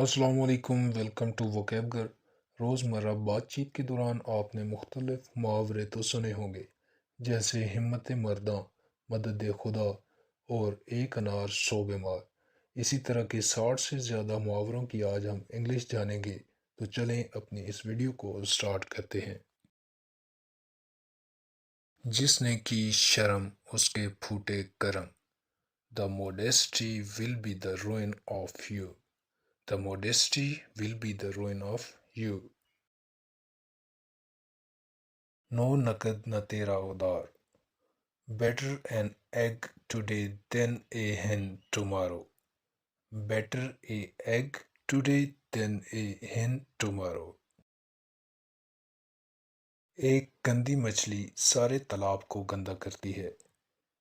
अस्सलाम वालेकुम, welcome to वोकैबगर। रोज़मर्रा बातचीत के दौरान आपने मुख्तलिफ मुहावरे तो सुने होंगे, जैसे हिम्मत मर्दां, मदद खुदा और एक अनार सौ बीमार। इसी तरह के 60 से ज़्यादा मुहावरों की आज हम इंग्लिश जानेंगे, तो चलें अपनी इस वीडियो को स्टार्ट करते हैं। जिसने की शर्म उसके फूटे करम। The modesty will be the ruin of you. The modesty will be the ruin of you. No nakad na tera udar. Better an egg today than a hen tomorrow. Better a egg today than a hen tomorrow. एक गंदी मछली सारे तालाब को गंदा करती है।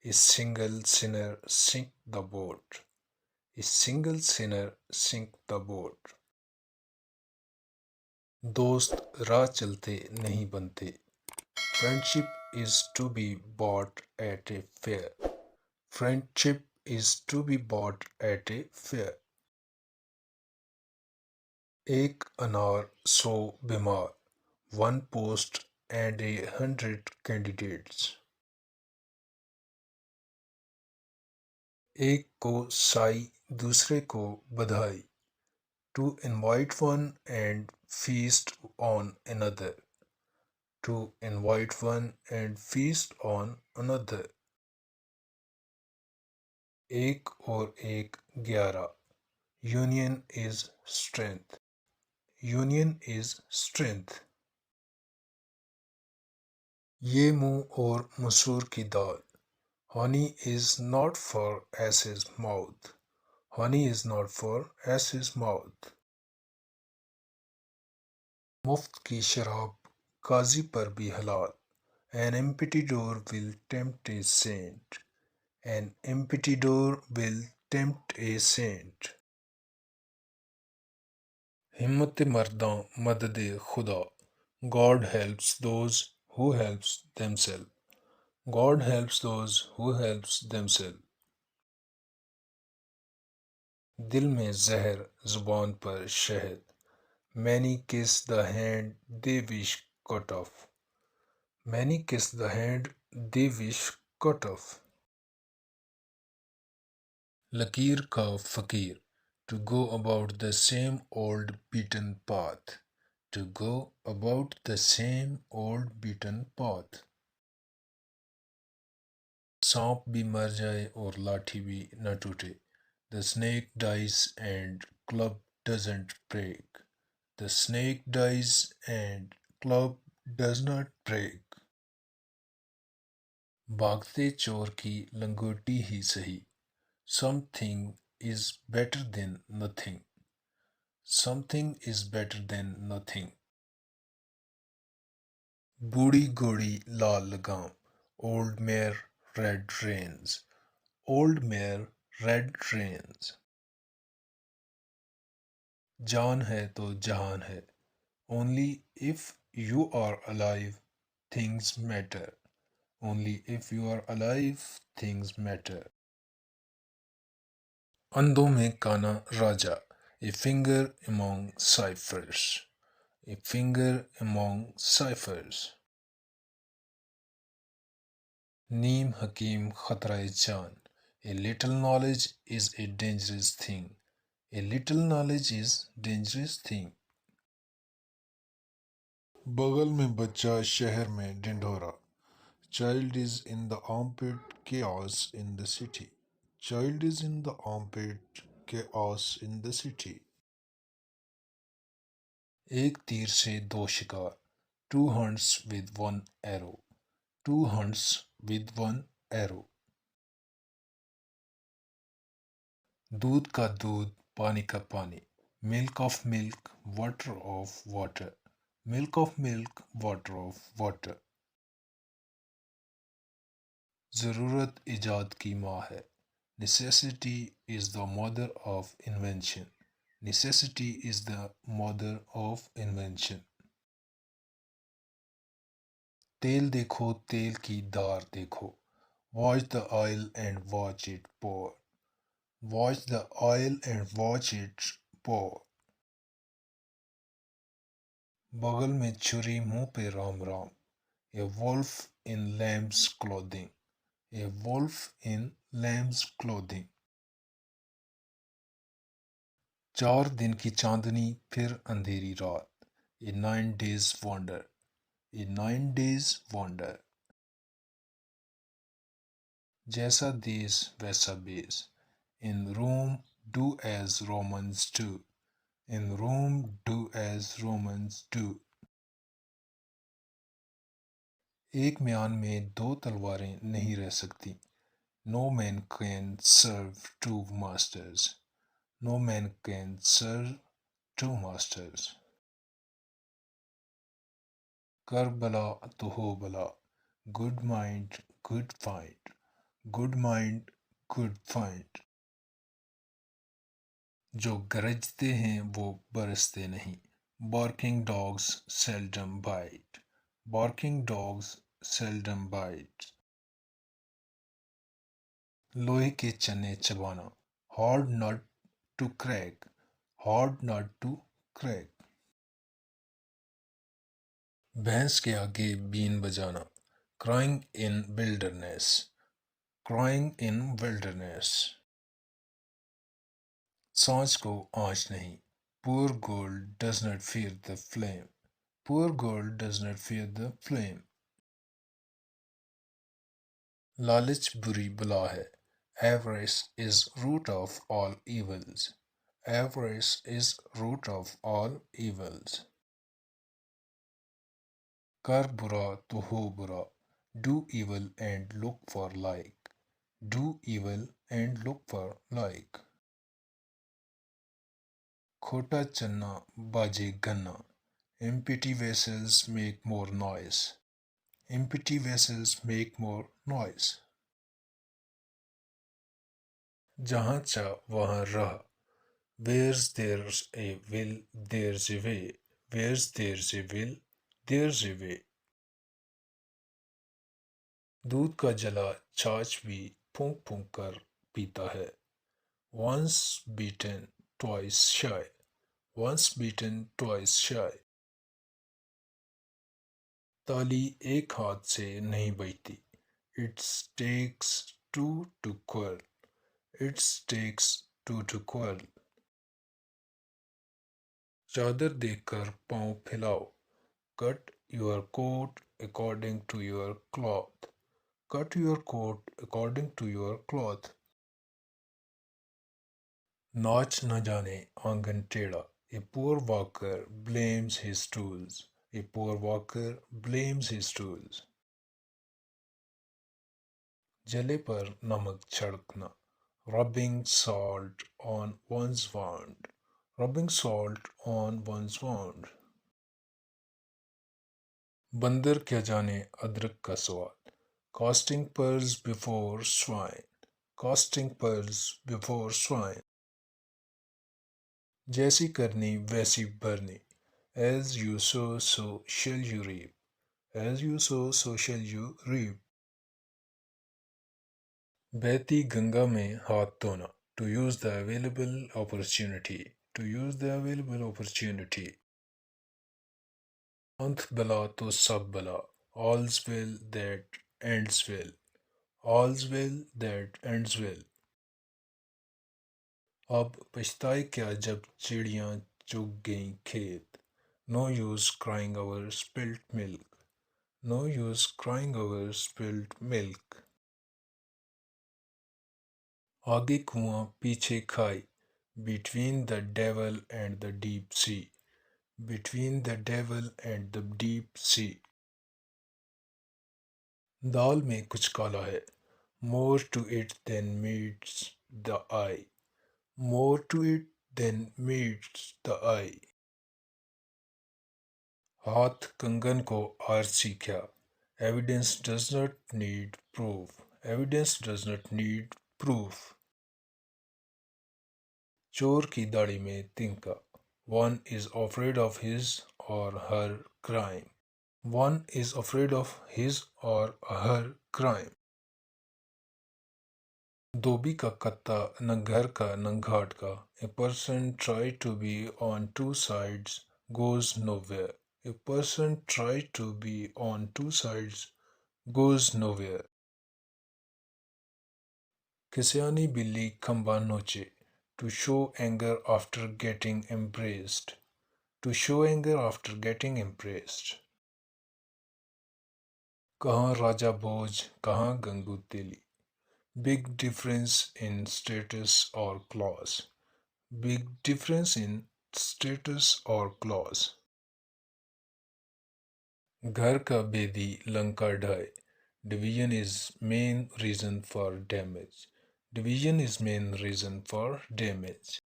A single sinner sink the boat. A single sinner sink the boat. दोस्त राह चलते नहीं बनते। Friendship is to be bought at a fair. Friendship is to be bought at a fair. एक अनार सौ बीमार. One post and 100 candidates. एक को साई दूसरे को बधाई. To invite one and feast on another. To invite one and feast on another. एक और एक 11. Union is strength. Union is strength. ये मुंह और मसूर की दाल. Honey is not for ass's mouth. Honey is not for ass's mouth. मुफ्त की शराब काजी पर भी हलाल. An empty door will tempt a saint. An empty door will tempt a saint. हिम्मत मर्दां मदद खुदा. God helps those who helps themselves. God helps those who helps themselves. दिल में जहर जुबान पर शहद. Many kiss the hand they wish cut off. Many kiss the hand they wish cut off. लकीर का फकीर. To go about the same old beaten path. To go about the same old beaten path. सांप भी मर जाए और लाठी भी न टूटे. The snake dies and club doesn't break. The snake dies and club does not break. भागते चोर की लंगोटी ही सही. Something is better than nothing. Something is better than nothing. बूढ़ी घोड़ी लाल लगाम. Old mare red reins. Old mare red reins. जान है तो जहान है. Only if you are alive, things matter. Only if you are alive, things matter. अंधों में काना राजा. A finger among ciphers. A finger among ciphers. नीम हकीम खतराए जान. A little knowledge is a dangerous thing. A little knowledge is dangerous thing. बगल में बच्चा शहर में ढिंढोरा. Child is in the armpit, chaos in the city. Child is in the armpit, chaos in the city. एक तीर से दो शिकार. Two hunts with one arrow. Two hunts with one arrow. दूध का दूध, पानी का पानी. Milk of milk, water of water. Milk of milk, water of water. ज़रूरत इजाद की माँ है. Necessity is the mother of invention. Necessity is the mother of invention. तेल देखो तेल की धार देखो. Watch the oil and watch it pour. Watch the oil and watch it pour. बगल में छुरी मुंह पे राम राम। ए वुल्फ इन लैम्स क्लोथिंग। ए वुल्फ इन लैम्स क्लोथिंग। 4 दिन की चांदनी फिर अंधेरी रात। ए 9 days wonder। ए 9 days wonder। जैसा देश वैसा बेस। In Rome do as Romans do. In Rome do as Romans do. एक म्यान में 2 तलवारें नहीं रह सकती। No man can serve 2 masters। No man can serve 2 masters। कर भला तो हो भला। Good mind good find. Good mind good find. जो गरजते हैं वो बरसते नहीं। Barking dogs seldom bite. Barking dogs seldom bite. लोहे के चने चबाना। Hard nut to crack. Hard nut to crack. भैंस के आगे बीन बजाना। Crying in wilderness. Crying in wilderness. सांच को आँच नहीं। Poor gold does not fear the flame. Poor gold does not fear the flame. लालच बुरी बला है। Avarice is root of all evils. Avarice is root of all evils. कर बुरा तो हो बुरा। Do evil and look for like। Do evil and look for like। खोटा चन्ना बाजे गन्ना। Empty vessels make more noise। Empty vessels make more noise। जहाँ चाह वहाँ रह। Where's there's a will, there's a way। Where's there's a will, there's a way। दूध का जला छाछ भी फूंक फूंक कर पीता है। Once beaten, twice shy। Once beaten, twice shy। ताली एक हाथ से नहीं बजती। It takes two to quarrel। It takes two to quarrel। चादर देखकर पाँव फैलाओ। Cut your coat according to your cloth। Cut your coat according to your cloth। नाच न जाने आंगन टेढ़ा। A poor walker blames his tools। A poor walker blames his tools। जले पर नमक छिड़कना। Rubbing salt on one's wound। Rubbing salt on one's wound। बंदर क्या जाने अदरक का स्वाद। Casting pearls before swine। Casting pearls before swine। जैसी करनी वैसी भरनी। As you sow, so shall you reap। As you sow, so shall you reap। बहती गंगा में हाथ धोना। To use the available opportunity। To use the available opportunity। अंत भला तो सब भला। All's well that ends well। All's well that ends well। अब पछताए क्या जब चिड़ियाँ चुग गईं खेत। No use crying over spilt milk। No use crying over spilt milk। आगे कुआं पीछे खाई। Between the devil and the deep sea। Between the devil and the deep sea। दाल में कुछ काला है। More to it than meets the eye। More to it than meets the eye। हाथ कंगन को आरसी क्या। Evidence does not need proof। Evidence does not need proof। चोर की दाढ़ी में तिनका। One is afraid of his or her crime। One is afraid of his or her crime। धोबी का कत्ता न घर का न घाट का। A person try to be on two sides goes nowhere। A person try to be on two sides goes nowhere. Kisiani billi khamba noche. To show anger after getting embraced. To show anger after getting embraced. कहाँ राजा भोज कहाँ गंगू तेली. Big difference in status or class. Big difference in status or class. घर का Bedi Lanka ढाए. Division is main reason for damage. Division is main reason for damage.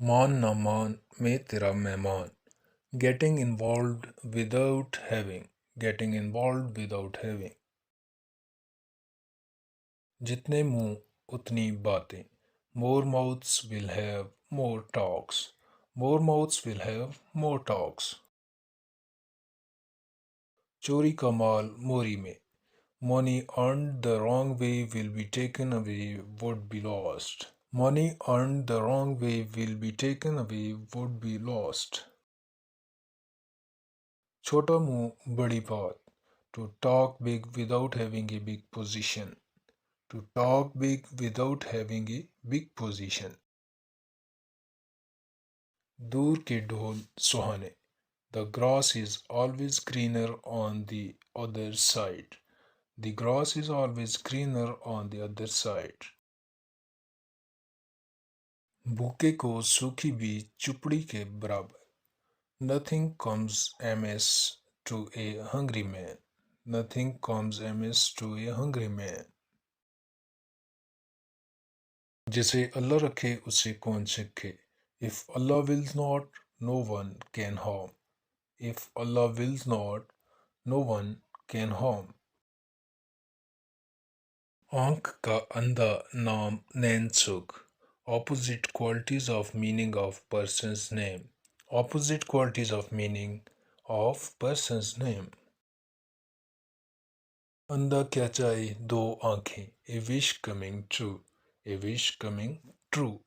मान ना मान मैं तेरा मेहमान. Getting involved without having. Getting involved without having. जितने मुंह उतनी बातें. More mouths will have more talks. More mouths will have more talks. चोरी का माल मोरी में. Money earned the wrong way will be taken away would be lost. Money earned the wrong way will be taken away would be lost. छोटा मुंह बड़ी बात. To talk big without having a big position. To talk big without having a big position. दूर के ढोल सुहाने. The grass is always greener on the other side. The grass is always greener on the other side. भूखे को सूखी भी चुपड़ी के बराबर. Nothing comes amiss to a hungry man. Nothing comes amiss to a hungry man. जिसे अल्लाह रखे उसे कौन सीखे. If Allah wills not, no one can harm. If Allah wills not, no one can harm. आंख का अंधा नाम नैन सुख. Opposite qualities of meaning of person's name. Opposite qualities of meaning of person's name. अंधा क्या चाहे दो आंखें. A wish coming true. A wish coming true.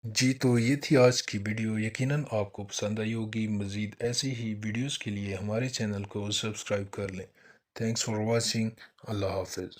जी तो ये थी आज की वीडियो. यकीनन आपको पसंद आई होगी. मज़ीद ऐसी ही वीडियोस के लिए हमारे चैनल को सब्सक्राइब कर लें. Thanks for watching. अल्लाह हाफिज़.